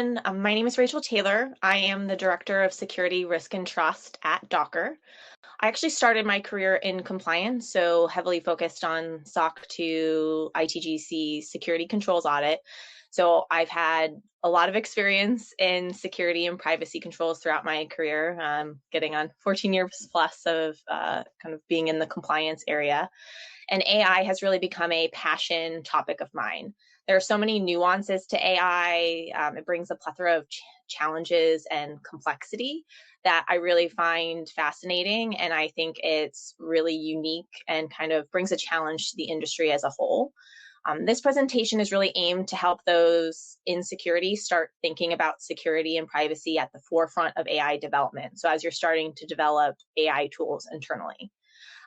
everyone. My name is Rachel Taylor. I am the Director of Security, Risk, and Trust at Docker. I actually started my career in compliance, so heavily focused on SOC 2, ITGC, security controls audit. So I've had a lot of experience in security and privacy controls throughout my career, getting on 14 years plus of kind of being in the compliance area. And AI has really become a passion topic of mine. There are so many nuances to AI. It brings a plethora of challenges and complexity that I really find fascinating. And I think it's really unique and kind of brings a challenge to the industry as a whole. This presentation is really aimed to help those in security start thinking about security and privacy at the forefront of AI development. So as you're starting to develop AI tools internally.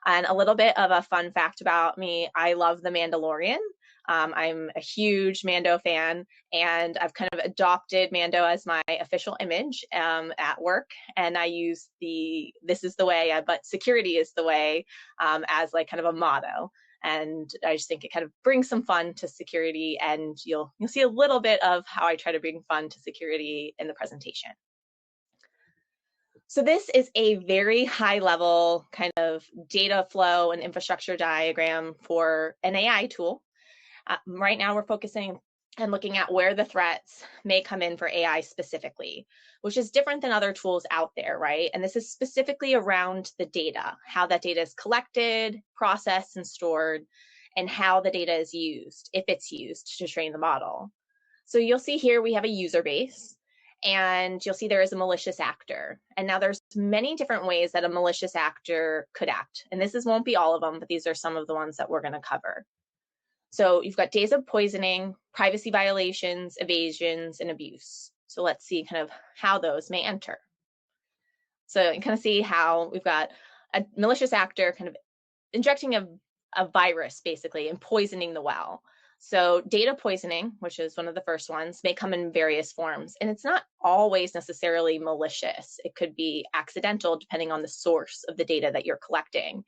And a little bit of a fun fact about me, I love The Mandalorian. I'm a huge Mando fan, and I've kind of adopted Mando as my official image at work. And I use this is the way, but security is the way as like kind of a motto. And I just think it kind of brings some fun to security, and you'll see a little bit of how I try to bring fun to security in the presentation. So this is a very high level kind of data flow and infrastructure diagram for an AI tool. Right now we're focusing and looking at where the threats may come in for AI specifically, which is different than other tools out there, right? And this is specifically around the data, how that data is collected, processed, and stored, and how the data is used, if it's used to train the model. So you'll see here we have a user base, and you'll see there is a malicious actor. And now there's many different ways that a malicious actor could act. And won't be all of them, but these are some of the ones that we're going to cover. So you've got days of poisoning, privacy violations, evasions, and abuse. So let's see kind of how those may enter. So you kind of see how we've got a malicious actor kind of injecting a virus, basically, and poisoning the well. So data poisoning, which is one of the first ones, may come in various forms. And it's not always necessarily malicious. It could be accidental, depending on the source of the data that you're collecting.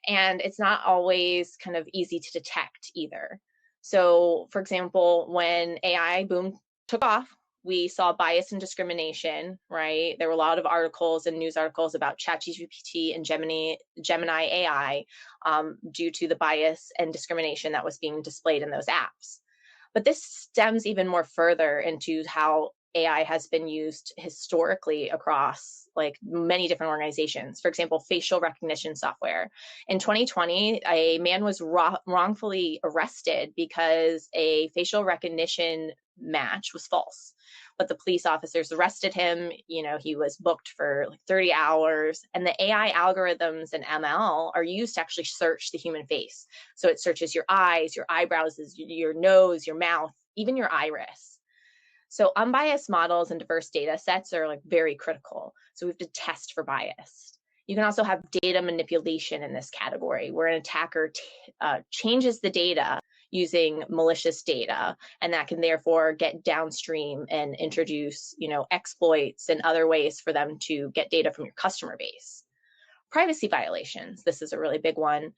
And it's not always kind of easy to detect either. So for example, when AI boom took off, we saw bias and discrimination, right? There were a lot of articles and news articles about ChatGPT and Gemini AI due to the bias and discrimination that was being displayed in those apps. But this stems even more further into how AI has been used historically across like many different organizations. For example, facial recognition software. In 2020, a man was wrongfully arrested because a facial recognition match was false. But the police officers arrested him. He was booked for like 30 hours. And the AI algorithms and ML are used to actually search the human face. So it searches your eyes, your eyebrows, your nose, your mouth, even your iris. So unbiased models and diverse data sets are like very critical. So we have to test for bias. You can also have data manipulation in this category, where an attacker changes the data using malicious data, and that can therefore get downstream and introduce, exploits and other ways for them to get data from your customer base. Privacy violations. This is a really big one.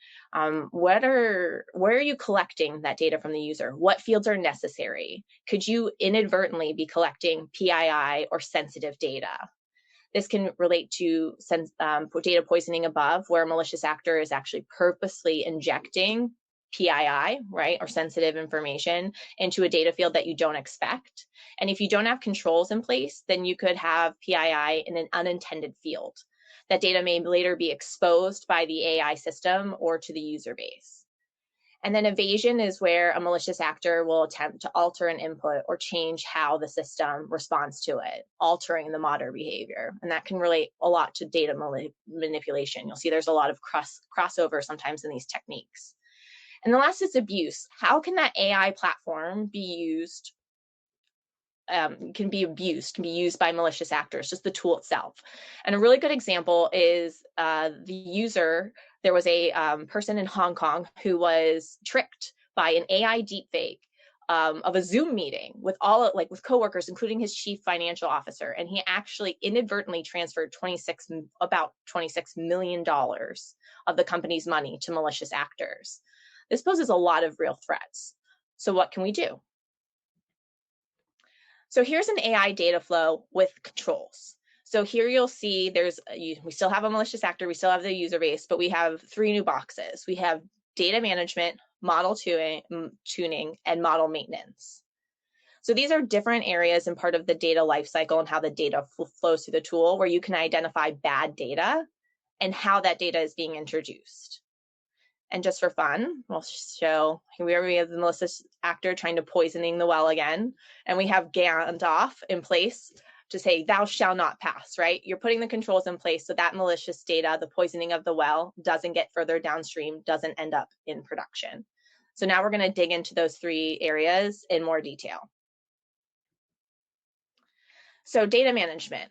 Where are you collecting that data from the user? What fields are necessary? Could you inadvertently be collecting PII or sensitive data? This can relate to data poisoning above, where a malicious actor is actually purposely injecting PII, right, or sensitive information into a data field that you don't expect. And if you don't have controls in place, then you could have PII in an unintended field. That data may later be exposed by the AI system or to the user base. And then evasion is where a malicious actor will attempt to alter an input or change how the system responds to it, altering the model behavior. And that can relate a lot to data manipulation. You'll see there's a lot of crossover sometimes in these techniques. And the last is abuse. How can that AI platform be used? Can be used by malicious actors, just the tool itself. And a really good example is the user. There was a person in Hong Kong who was tricked by an AI deepfake of a Zoom meeting with with coworkers, including his chief financial officer, and he actually inadvertently transferred about $26 million of the company's money to malicious actors. This poses a lot of real threats. So what can we do? So here's an AI data flow with controls. So here you'll see we still have a malicious actor, we still have the user base, but we have 3 new boxes. We have data management, model tuning, and model maintenance. So these are different areas and part of the data lifecycle and how the data flows through the tool, where you can identify bad data and how that data is being introduced. And just for fun, we'll show here we have the malicious actor trying to poisoning the well again, and we have Gandalf in place to say, thou shall not pass, right? You're putting the controls in place so that malicious data, the poisoning of the well, doesn't get further downstream, doesn't end up in production. So now we're going to dig into those 3 areas in more detail. So data management.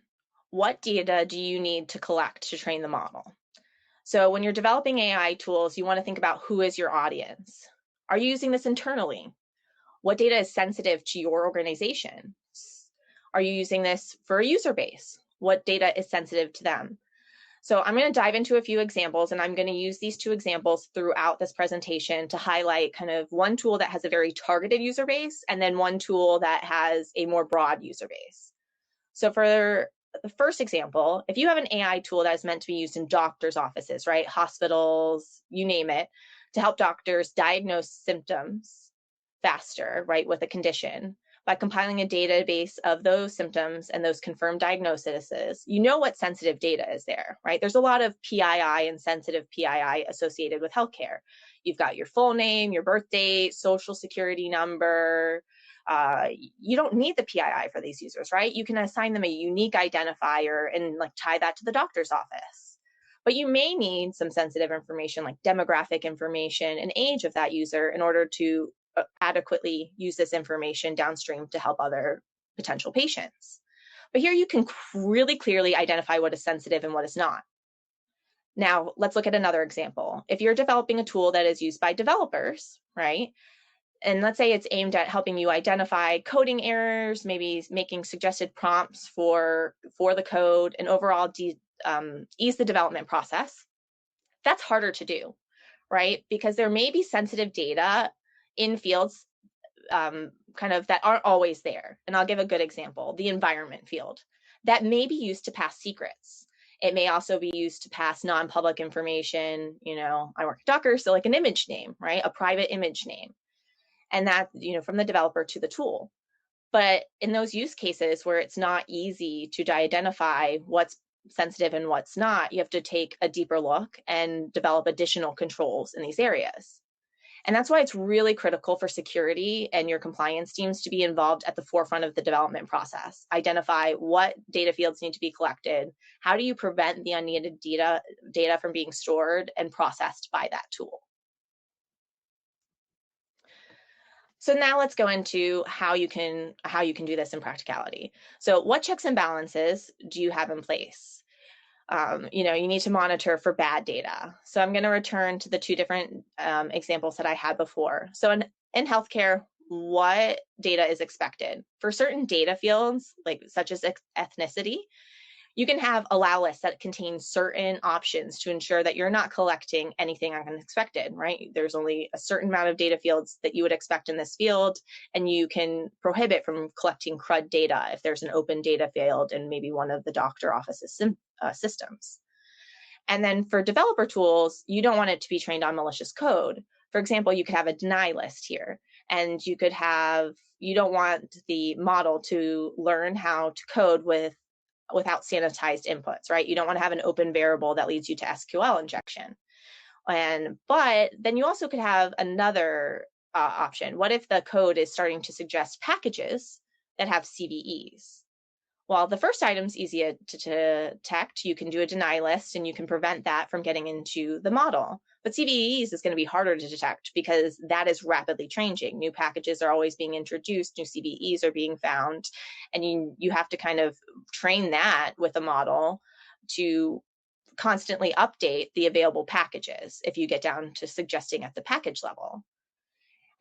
What data do you need to collect to train the model? So when you're developing AI tools, you want to think about who is your audience. Are you using this internally? What data is sensitive to your organization? Are you using this for a user base? What data is sensitive to them? So I'm going to dive into a few examples, and I'm going to use these 2 examples throughout this presentation to highlight kind of one tool that has a very targeted user base and then one tool that has a more broad user base. So for the first example, if you have an AI tool that is meant to be used in doctors' offices, right, hospitals, you name it, to help doctors diagnose symptoms faster, right, with a condition, by compiling a database of those symptoms and those confirmed diagnoses, you know what sensitive data is there, right? There's a lot of PII and sensitive PII associated with healthcare. You've got your full name, your birth date, social security number. You don't need the PII for these users, right? You can assign them a unique identifier and like tie that to the doctor's office. But you may need some sensitive information like demographic information and age of that user in order to adequately use this information downstream to help other potential patients. But here you can really clearly identify what is sensitive and what is not. Now, let's look at another example. If you're developing a tool that is used by developers, right? And let's say it's aimed at helping you identify coding errors, maybe making suggested prompts for the code, and overall ease the development process. That's harder to do, right? Because there may be sensitive data in fields kind of that aren't always there. And I'll give a good example, the environment field. That may be used to pass secrets. It may also be used to pass non-public information. You know, I work at Docker, so like an image name, right? A private image name. And that, you know, from the developer to the tool. But in those use cases where it's not easy to identify what's sensitive and what's not, you have to take a deeper look and develop additional controls in these areas. And that's why it's really critical for security and your compliance teams to be involved at the forefront of the development process. Identify what data fields need to be collected. How do you prevent the unneeded data from being stored and processed by that tool? So now let's go into how you can do this in practicality. So what checks and balances do you have in place? You know, you need to monitor for bad data. So I'm going to return to the 2 different examples that I had before. So in healthcare, what data is expected? For certain data fields, like such as ethnicity, you can have allow lists that contain certain options to ensure that you're not collecting anything unexpected, right? There's only a certain amount of data fields that you would expect in this field, and you can prohibit from collecting CRUD data if there's an open data field in maybe one of the doctor office's systems. And then for developer tools, you don't want it to be trained on malicious code. For example, you could have a deny list here, and you don't want the model to learn how to code without sanitized inputs, right? You don't want to have an open variable that leads you to SQL injection. But then you also could have another option. What if the code is starting to suggest packages that have CVEs? Well, the first item's easy to detect. You can do a deny list and you can prevent that from getting into the model. But CVEs is going to be harder to detect because that is rapidly changing. New packages are always being introduced, new CVEs are being found, and you have to kind of train that with a model to constantly update the available packages if you get down to suggesting at the package level.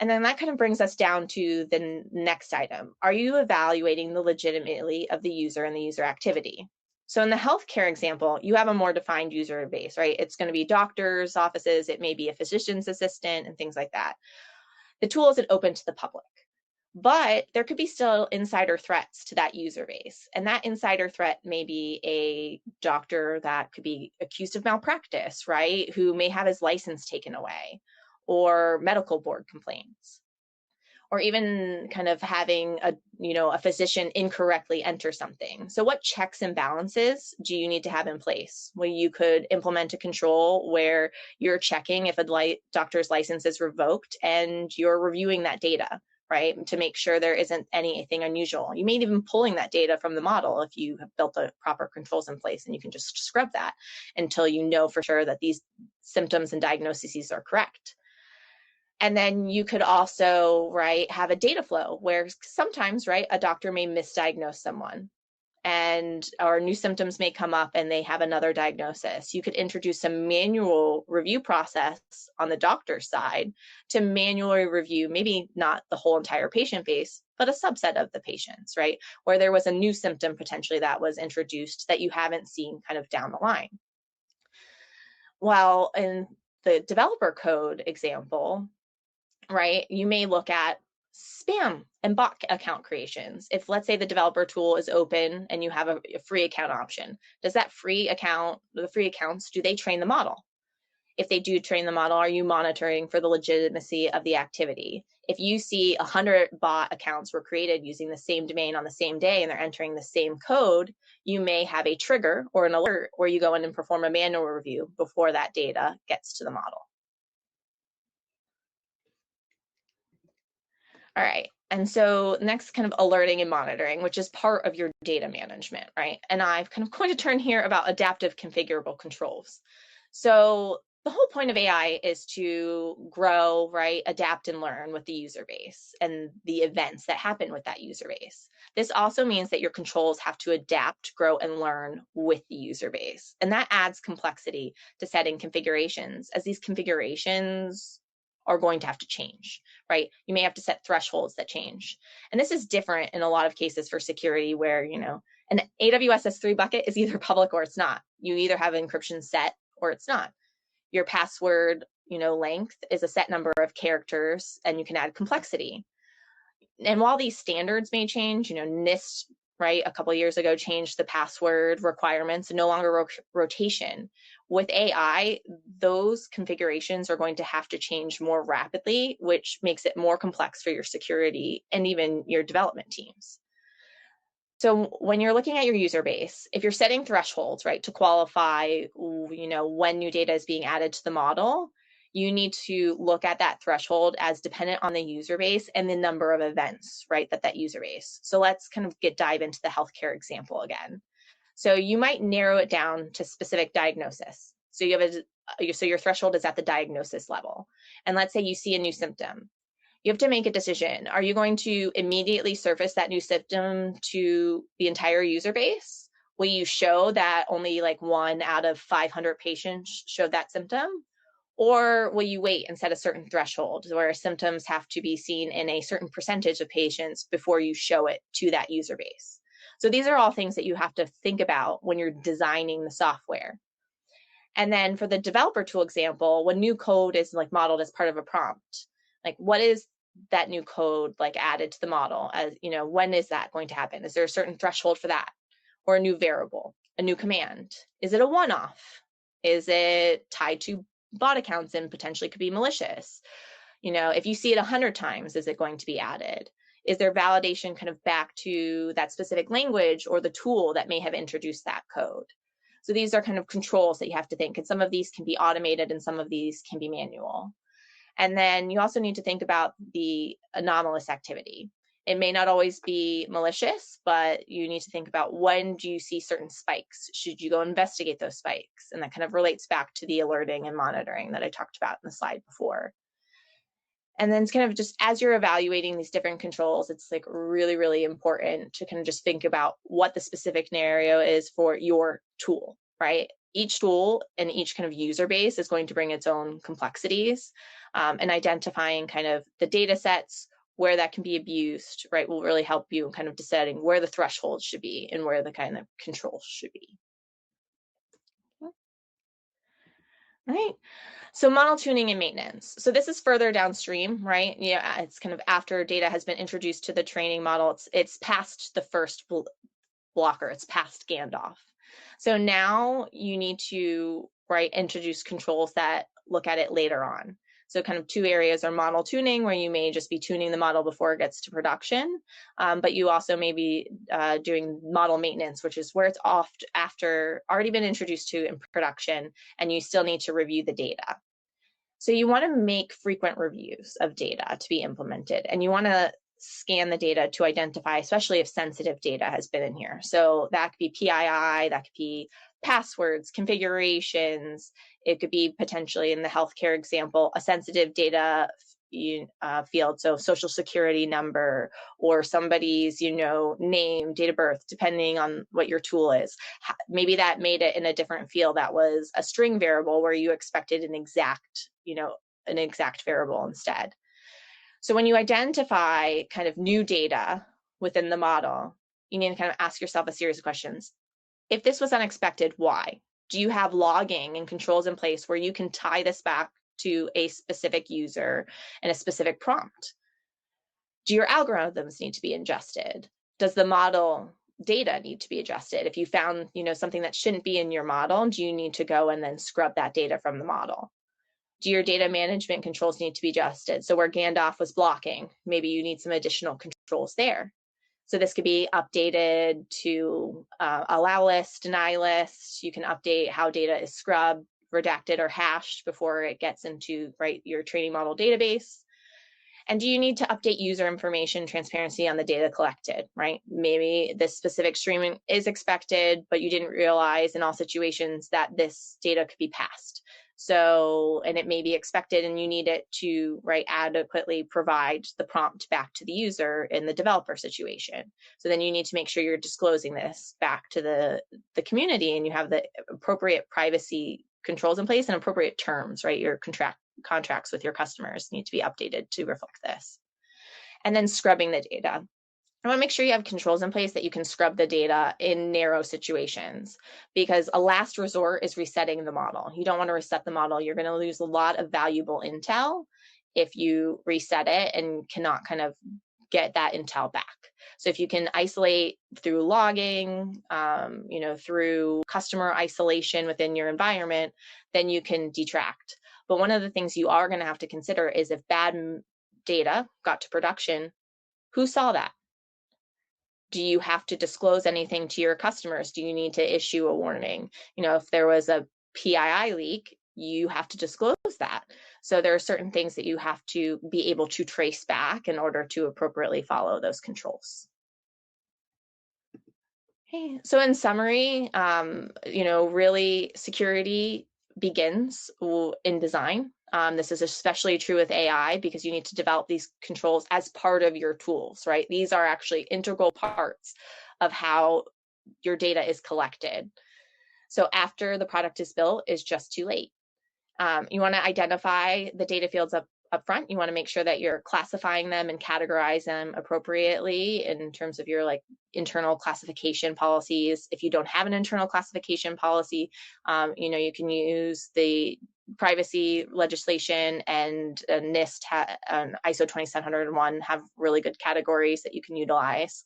And then that kind of brings us down to the next item. Are you evaluating the legitimacy of the user and the user activity? So in the healthcare example, you have a more defined user base, right? It's going to be doctors' offices, it may be a physician's assistant and things like that. The tool isn't open to the public. But there could be still insider threats to that user base. And that insider threat may be a doctor that could be accused of malpractice, right? Who may have his license taken away, or medical board complaints, or even kind of having a physician incorrectly enter something. So what checks and balances do you need to have in place? Well, you could implement a control where you're checking if a doctor's license is revoked and you're reviewing that data, right, to make sure there isn't anything unusual. You may even pulling that data from the model if you have built the proper controls in place, and you can just scrub that until you know for sure that these symptoms and diagnoses are correct. And then you could also, right, have a data flow where sometimes, right, a doctor may misdiagnose someone, and or new symptoms may come up and they have another diagnosis. You could introduce a manual review process on the doctor's side to manually review, maybe not the whole entire patient base, but a subset of the patients, right, where there was a new symptom potentially that was introduced that you haven't seen kind of down the line. Well, in the developer code example, right, you may look at spam and bot account creations. If, let's say, the developer tool is open and you have a free account option, does that free account, the free accounts, do they train the model? If they do train the model, are you monitoring for the legitimacy of the activity? If you see 100 bot accounts were created using the same domain on the same day and they're entering the same code, you may have a trigger or an alert where you go in and perform a manual review before that data gets to the model. All right. And so next, kind of alerting and monitoring, which is part of your data management, right? And I've kind of going to turn here about adaptive configurable controls. So the whole point of AI is to grow, right, adapt and learn with the user base and the events that happen with that user base. This also means that your controls have to adapt, grow, and learn with the user base. And that adds complexity to setting configurations, as these configurations are going to have to change, right? You may have to set thresholds that change. And this is different in a lot of cases for security where, an AWS S3 bucket is either public or it's not. You either have encryption set or it's not. Your password, length is a set number of characters, and you can add complexity. And while these standards may change, NIST, right, a couple of years ago changed the password requirements and no longer rotation. With AI, those configurations are going to have to change more rapidly, which makes it more complex for your security and even your development teams. So when you're looking at your user base, if you're setting thresholds, right, to qualify, when new data is being added to the model, you need to look at that threshold as dependent on the user base and the number of events, right, that user base. So let's kind of dive into the healthcare example again. So you might narrow it down to specific diagnosis. So so your threshold is at the diagnosis level. And let's say you see a new symptom. You have to make a decision. Are you going to immediately surface that new symptom to the entire user base? Will you show that only like 1 out of 500 patients showed that symptom? Or will you wait and set a certain threshold where symptoms have to be seen in a certain percentage of patients before you show it to that user base? So these are all things that you have to think about when you're designing the software. And then for the developer tool example, when new code is like modeled as part of a prompt, like what is that new code like added to the model? As when is that going to happen? Is there a certain threshold for that? Or a new variable, a new command? Is it a one-off? Is it tied to bot accounts and potentially could be malicious? If you see it 100 times, is it going to be added? Is there validation kind of back to that specific language or the tool that may have introduced that code? So these are kind of controls that you have to think, and some of these can be automated and some of these can be manual. And then you also need to think about the anomalous activity. It may not always be malicious, but you need to think about when do you see certain spikes? Should you go investigate those spikes? And that kind of relates back to the alerting and monitoring that I talked about in the slide before. And then it's kind of just as you're evaluating these different controls, it's like really, really important to kind of just think about what the specific scenario is for your tool, right? Each tool and each kind of user base is going to bring its own complexities, and identifying kind of the data sets where that can be abused, right, will really help you in kind of deciding where the thresholds should be and where the kind of controls should be. Right. So model tuning and maintenance. So this is further downstream, right? Yeah, it's kind of after data has been introduced to the training model. It's past the first blocker. It's past Gandalf. So now you need to, right, introduce controls that look at it later on. So kind of two areas are model tuning, where you may just be tuning the model before it gets to production, but you also may be doing model maintenance, which is where it's oft after already been introduced to in production, and you still need to review the data. So you want to make frequent reviews of data to be implemented, and you want to scan the data to identify, especially if sensitive data has been in here. So that could be PII, that could be passwords, configurations. It could be potentially, in the healthcare example, a sensitive data field, so social security number or somebody's, name, date of birth, depending on what your tool is. Maybe that made it in a different field that was a string variable where you expected an exact variable instead. So when you identify kind of new data within the model, you need to kind of ask yourself a series of questions. If this was unexpected, why? Do you have logging and controls in place where you can tie this back to a specific user and a specific prompt? Do your algorithms need to be ingested? Does the model data need to be adjusted? If you found, something that shouldn't be in your model, do you need to go and then scrub that data from the model? Do your data management controls need to be adjusted? So where Gandalf was blocking, maybe you need some additional controls there. So this could be updated to allow list, deny list. You can update how data is scrubbed, redacted, or hashed before it gets into, right, your training model database. And do you need to update user information transparency on the data collected, right? Maybe this specific streaming is expected, but you didn't realize in all situations that this data could be passed. So, and it may be expected and you need it to, right, adequately provide the prompt back to the user in the developer situation. So then you need to make sure you're disclosing this back to the community, and you have the appropriate privacy controls in place and appropriate terms, right? Your contracts with your customers need to be updated to reflect this. And then scrubbing the data. I want to make sure you have controls in place that you can scrub the data in narrow situations, because a last resort is resetting the model. You don't want to reset the model. You're going to lose a lot of valuable intel if you reset it and cannot kind of get that intel back. So if you can isolate through logging, through customer isolation within your environment, then you can detract. But one of the things you are going to have to consider is, if bad data got to production, who saw that? Do you have to disclose anything to your customers? Do you need to issue a warning? If there was a PII leak, you have to disclose that. So there are certain things that you have to be able to trace back in order to appropriately follow those controls. Okay. So in summary, really security begins in design. This is especially true with AI, because you need to develop these controls as part of your tools, right? These are actually integral parts of how your data is collected. So after the product is built is just too late. You want to identify the data fields up front. You want to make sure that you're classifying them and categorize them appropriately in terms of your internal classification policies. If you don't have an internal classification policy, you can use the privacy legislation, and NIST, ISO 27701 have really good categories that you can utilize.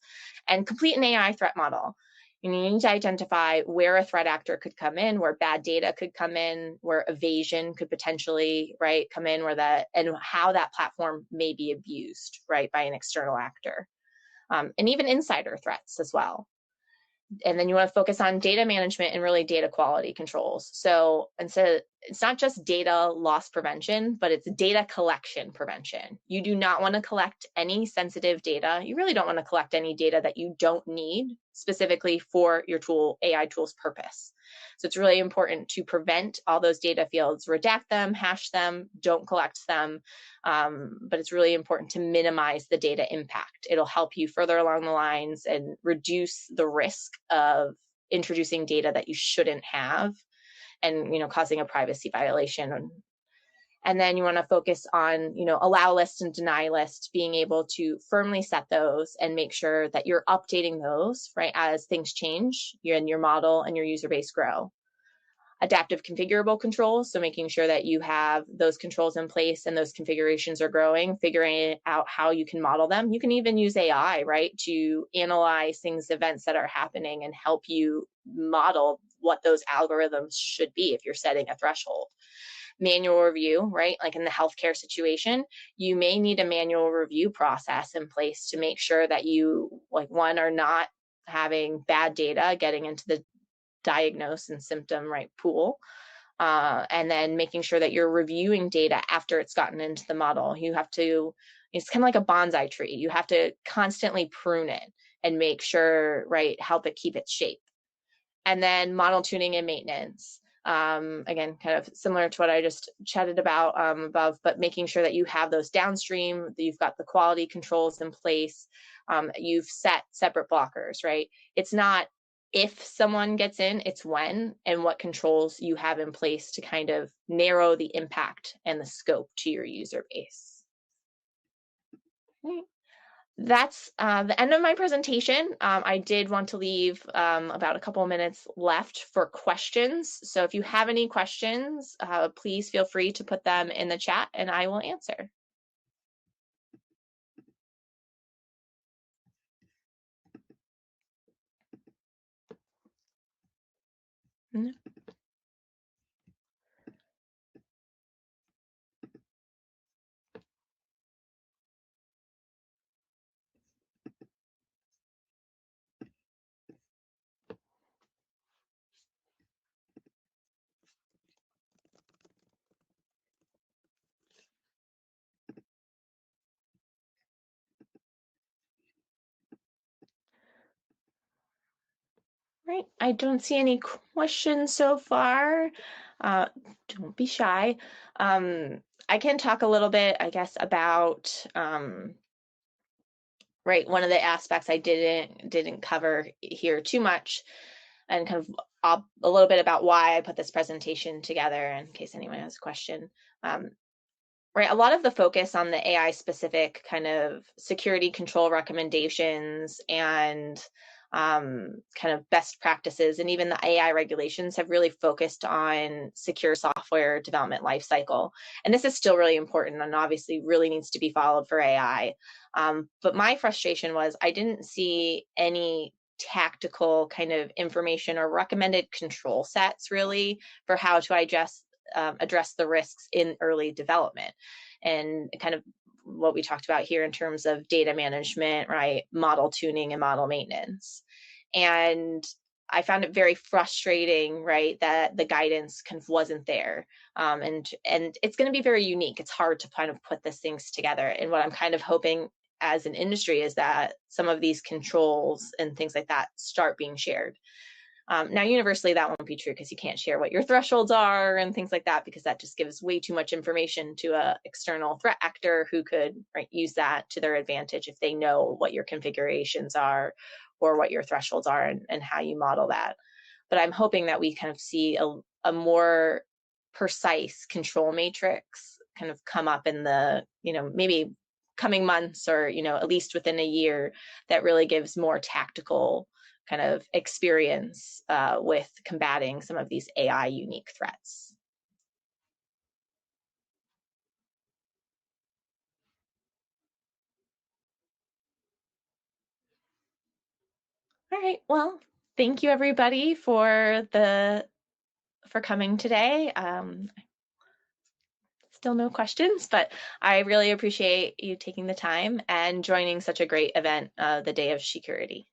And complete an AI threat model. You need to identify where a threat actor could come in, where bad data could come in, where evasion could potentially, right, come in, and how that platform may be abused, right, by an external actor, and even insider threats as well. And then you want to focus on data management and really data quality controls. So it's not just data loss prevention, but it's data collection prevention. You do not want to collect any sensitive data. You really don't want to collect any data that you don't need specifically for your AI tool's purpose. So it's really important to prevent all those data fields, redact them, hash them, don't collect them. But it's really important to minimize the data impact. It'll help you further along the lines and reduce the risk of introducing data that you shouldn't have, and causing a privacy violation. And then you want to focus on allow list and deny list, being able to firmly set those and make sure that you're updating those, right, as things change and your model and your user base grow. adaptive configurable controls, so making sure that you have those controls in place and those configurations are growing, figuring out how you can model them. You can even use AI, right, to analyze things, events that are happening and help you model what those algorithms should be if you're setting a threshold. Manual review, right? Like in the healthcare situation, you may need a manual review process in place to make sure that you, like, one, are not having bad data getting into the diagnose and symptom right pool, and then making sure that you're reviewing data after it's gotten into the model. You have to, it's kind of like a bonsai tree. You have to constantly prune it and make sure, right, help it keep its shape. And then model tuning and maintenance. Again, kind of similar to what I just chatted about above, but making sure that you have those downstream, that you've got the quality controls in place, you've set separate blockers, right? It's not if someone gets in, it's when and what controls you have in place to kind of narrow the impact and the scope to your user base. Okay. That's the end of my presentation. I did want to leave about a couple of minutes left for questions. So if you have any questions, please feel free to put them in the chat and I will answer. Right, I don't see any questions so far. Don't be shy. I can talk a little bit, I guess, about right, one of the aspects I didn't cover here too much, and kind of a little bit about why I put this presentation together in case anyone has a question. Right, a lot of the focus on the AI specific kind of security control recommendations and kind of best practices, and even the AI regulations have really focused on secure software development lifecycle. And this is still really important and obviously really needs to be followed for AI. But my frustration was I didn't see any tactical kind of information or recommended control sets really for how to address the risks in early development, and kind of what we talked about here in terms of data management, right, model tuning and model maintenance. And I found it very frustrating, right, that the guidance kind of wasn't there. And it's going to be very unique. It's hard to kind of put these things together. And what I'm kind of hoping as an industry is that some of these controls and things like that start being shared. Now, universally, that won't be true because you can't share what your thresholds are and things like that, because that just gives way too much information to an external threat actor who could, right, use that to their advantage if they know what your configurations are or what your thresholds are and how you model that. But I'm hoping that we kind of see a more precise control matrix kind of come up in the, maybe coming months or, at least within a year, that really gives more tactical kind of experience with combating some of these AI unique threats. All right, well, thank you everybody for coming today. Still no questions, but I really appreciate you taking the time and joining such a great event, the Day of Security.